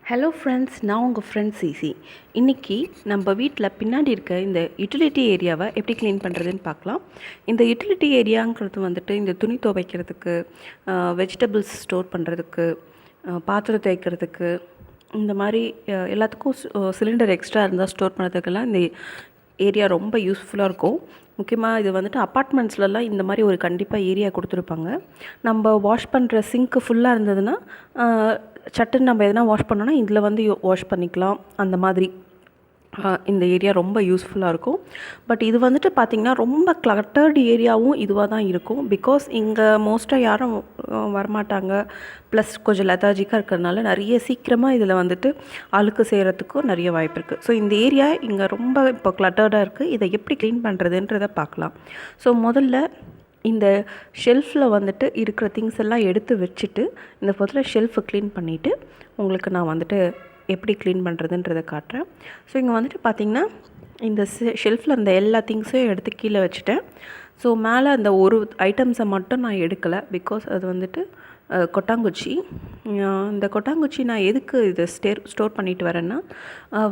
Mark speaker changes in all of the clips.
Speaker 1: Hello friends, நான் உங்கள் friend CC. இன்றைக்கி நம்ம வீட்டில் பின்னாடி இருக்க இந்த யூட்டிலிட்டி ஏரியாவை எப்படி க்ளீன் பண்ணுறதுன்னு பார்க்கலாம். இந்த யூட்டிலிட்டி ஏரியாங்கிறது வந்துட்டு இந்த துணி துவைக்கிறதுக்கு, வெஜிடபிள்ஸ் ஸ்டோர் பண்ணுறதுக்கு, பாத்திரம் தேய்க்கிறதுக்கு, இந்த மாதிரி எல்லாத்துக்கும் சிலிண்டர் எக்ஸ்ட்ரா இருந்தால் ஸ்டோர் பண்ணுறதுக்கெல்லாம் இந்த ஏரியா ரொம்ப யூஸ்ஃபுல்லாக இருக்கும். முக்கியமாக இது வந்துட்டு அப்பார்ட்மெண்ட்ஸ்லலாம் இந்த மாதிரி ஒரு கண்டிப்பாக ஏரியா கொடுத்துருப்பாங்க. நம்ம வாஷ் பண்ணுற சிங்க்கு ஃபுல்லாக இருந்ததுன்னா சட்டுன்னு நம்ம எதனா வாஷ் பண்ணோன்னா இதில் வந்து வாஷ் பண்ணிக்கலாம். அந்த மாதிரி இந்த ஏரியா ரொம்ப யூஸ்ஃபுல்லாக இருக்கும். பட் இது வந்துட்டு பார்த்திங்கன்னா ரொம்ப கிளட்டர்டு ஏரியாவும் இதுவாக தான் இருக்கும். பிகாஸ் இங்கே மோஸ்ட்டாக யாரும் வரமாட்டாங்க. ப்ளஸ் கொஞ்சம் லெதாஜிக்காக இருக்கிறதுனால நிறைய சீக்கிரமாக இதில் வந்துட்டு அழுக்கு செய்கிறதுக்கும் நிறைய வாய்ப்பு இருக்குது. ஸோ இந்த ஏரியா இங்கே ரொம்ப இப்போ கிளட்டர்டாக இருக்குது. இதை எப்படி க்ளீன் பண்ணுறதுன்றதை பார்க்கலாம். ஸோ முதல்ல இந்த ஷெல்ஃபில் வந்துட்டு இருக்கிற திங்ஸ் எல்லாம் எடுத்து வச்சுட்டு முதல்ல ஷெல்ஃபை க்ளீன் பண்ணிவிட்டு உங்களுக்கு நான் வந்துட்டு எப்படி க்ளீன் பண்ணுறதுன்றதை காட்டுறேன். ஸோ இங்கே வந்துட்டு பார்த்திங்கன்னா இந்த ஷெல்ஃபில் அந்த எல்லா திங்ஸையும் எடுத்து கீழே வச்சுட்டேன். ஸோ மேலே அந்த ஒரு ஐட்டம்ஸை மட்டும் நான் எடுக்கலை. பிகாஸ் அது வந்துட்டு கொட்டாங்குச்சி. இந்த கொட்டாங்குச்சி நான் எதுக்கு இதை ஸ்டோர் பண்ணிட்டு வரேன்னா,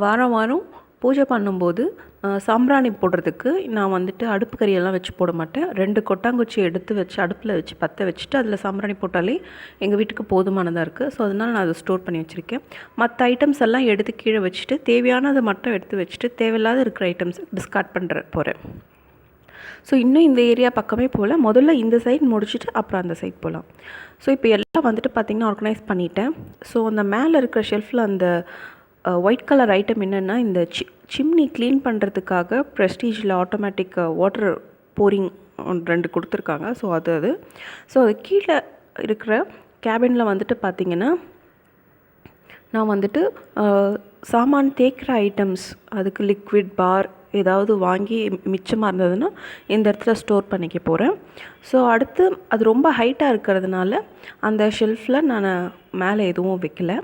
Speaker 1: வாரம் வாரம் பூஜை பண்ணும்போது சாம்பிராணி போடுறதுக்கு நான் வந்துட்டு அடுப்பு கறியெல்லாம் வச்சு போட மாட்டேன். 2 கொட்டாங்குச்சி எடுத்து வச்சு அடுப்பில் வச்சு பற்ற வச்சுட்டு அதில் சாம்பிராணி போட்டாலே எங்கள் வீட்டுக்கு போதுமானதாக இருக்குது. ஸோ அதனால் நான் அதை ஸ்டோர் பண்ணி வச்சுருக்கேன். மற்ற ஐட்டம்ஸ் எல்லாம் எடுத்து கீழே வச்சுட்டு தேவையானதை மட்டும் எடுத்து வச்சுட்டு தேவையில்லாத இருக்கிற ஐட்டம்ஸை டிஸ்கார்ட் பண்ணுற போகிறேன். ஸோ இன்னும் இந்த ஏரியா பக்கமே போகல. முதல்ல இந்த சைட் முடிச்சுட்டு அப்புறம் அந்த சைட் போகலாம். ஸோ இப்போ எல்லாம் வந்துட்டு பார்த்திங்கன்னா ஆர்கனைஸ் பண்ணிட்டேன். ஸோ அந்த மேலே இருக்கிற ஷெல்ஃபில் அந்த ஒயிட் கலர் ஐட்டம் என்னென்னா, இந்த சிம்னி க்ளீன் பண்ணுறதுக்காக ப்ரெஸ்டீஜில் ஆட்டோமேட்டிக் வாட்டர் போரிங் 2 கொடுத்துருக்காங்க. ஸோ அது ஸோ அது கீழே இருக்கிற கேபினில் வந்துட்டு பார்த்திங்கன்னா நான் வந்துட்டு சாமான் தேய்க்கிற ஐட்டம்ஸ், அதுக்கு லிக்விட் பார் ஏதாவது வாங்கி மிச்சமாக இருந்ததுன்னா இந்த இடத்துல ஸ்டோர் பண்ணிக்க போகிறேன். ஸோ அடுத்து அது ரொம்ப ஹைட்டாக இருக்கிறதுனால அந்த ஷெல்ஃபில் நான் மேலே எதுவும் வைக்கலை.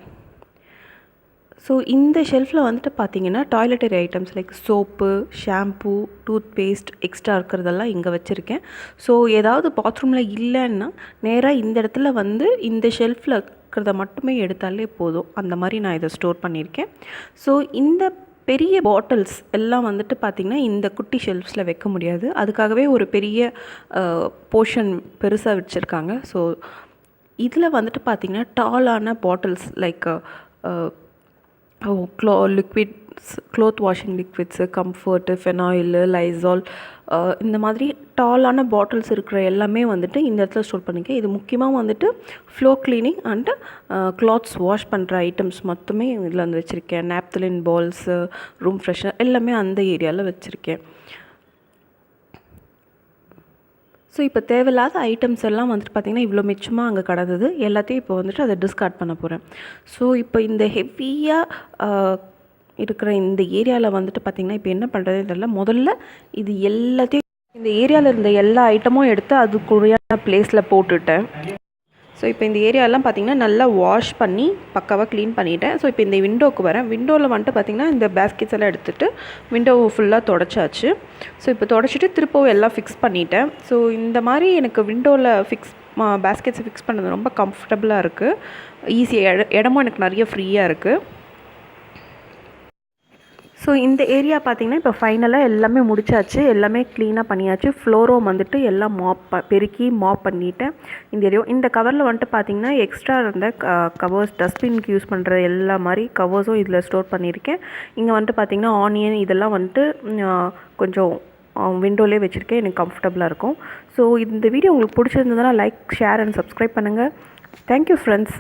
Speaker 1: ஸோ இந்த ஷெல்ஃபில் வந்துட்டு பார்த்திங்கன்னா toiletry items like soap, shampoo, tooth paste extra இருக்கிறதெல்லாம் இங்கே வச்சுருக்கேன். ஸோ ஏதாவது பாத்ரூமில் இல்லைன்னா நேராக இந்த இடத்துல வந்து இந்த ஷெல்ஃபில் இருக்கிறத மட்டுமே எடுத்தாலே போதும். அந்த மாதிரி நான் இதை ஸ்டோர் பண்ணியிருக்கேன். ஸோ இந்த பெரிய பாட்டில்ஸ் எல்லாம் வந்துட்டு பார்த்திங்கன்னா இந்த குட்டி ஷெல்ஃப்ஸில் வைக்க முடியாது. அதுக்காகவே ஒரு பெரிய போர்ஷன் பெருசாக வச்சுருக்காங்க. ஸோ இதில் வந்துட்டு பார்த்திங்கன்னா டாலான bottles like liquids, cloth washing liquids, Comfort, phenyl, Lysol, இந்த மாதிரி டாலான பாட்டில்ஸ் இருக்கிற எல்லாமே வந்துட்டு இந்த இடத்துல ஸ்டோர் பண்ணிக்க. இது முக்கியமாக வந்துட்டு floor cleaning and clothes wash பண்ணுற ஐட்டம்ஸ் மட்டுமே இதில் வந்து வச்சுருக்கேன். நாப்தலின் பால்ஸு, ரூம் ஃப்ரெஷ்னர் எல்லாமே அந்த ஏரியாவில் வச்சுருக்கேன். ஸோ இப்போ தேவையில்லாத ஐட்டம்ஸ் எல்லாம் வந்துட்டு பார்த்திங்கன்னா இவ்வளோ மிச்சமாக அங்கே கிடந்தது. எல்லாத்தையும் இப்போ வந்துட்டு அதை டிஸ்கார்ட் பண்ண போகிறேன். ஸோ இப்போ இந்த ஹெவியாக இருக்கிற இந்த ஏரியாவில் வந்துட்டு பார்த்திங்கன்னா இப்போ என்ன பண்ணுறதுன்னு தெரியல. முதல்ல இது எல்லாத்தையும் இந்த ஏரியாவில் இருந்த எல்லா ஐட்டமும் எடுத்து அதுக்குரிய பிளேஸில் போட்டுட்டேன். ஸோ இப்போ இந்த ஏரியாலாம் பார்த்திங்கன்னா நல்லா வாஷ் பண்ணி பக்காவாக க்ளீன் பண்ணிவிட்டேன். ஸோ இப்போ இந்த விண்டோவுக்கு வரேன். விண்டோவில் வந்துட்டு பார்த்திங்கன்னா இந்த பேஸ்கெட்ஸ் எல்லாம் எடுத்துகிட்டு விண்டோவை ஃபுல்லாக தொடச்சாச்சு. ஸோ இப்போ தொடச்சிட்டு திருப்பவும் எல்லாம் ஃபிக்ஸ் பண்ணிட்டேன். ஸோ இந்த மாதிரி எனக்கு விண்டோவில் பேஸ்கெட்ஸை ஃபிக்ஸ் பண்ணது ரொம்ப கம்ஃபர்டபுளாக இருக்குது. ஈஸியாக இடமும் எனக்கு நிறைய ஃப்ரீயாக இருக்குது. ஸோ இந்த ஏரியா பார்த்திங்கன்னா இப்போ ஃபைனலாக எல்லாமே முடிச்சாச்சு. எல்லாமே க்ளீனாக பண்ணியாச்சு. ஃப்ளோரும் வந்துட்டு எல்லாம் பெருக்கி மாப் பண்ணிவிட்டேன். இந்த ஏரியா இந்த கவரில் வந்துட்டு பார்த்திங்கன்னா எக்ஸ்ட்ரா இருந்த கவர்ஸ், டஸ்ட்பின்க்கு யூஸ் பண்ணுற எல்லா மாதிரி கவர்ஸும் இதில் ஸ்டோர் பண்ணியிருக்கேன். இங்கே வந்துட்டு பார்த்திங்கன்னா ஆனியன் இதெல்லாம் வந்துட்டு கொஞ்சம் விண்டோலே வச்சுருக்கேன். எனக்கு கம்ஃபர்டபுளாக இருக்கும். ஸோ இந்த வீடியோ உங்களுக்கு பிடிச்சிருந்ததுன்னா லைக், ஷேர் அண்ட் சப்ஸ்கிரைப் பண்ணுங்கள். Thank you friends.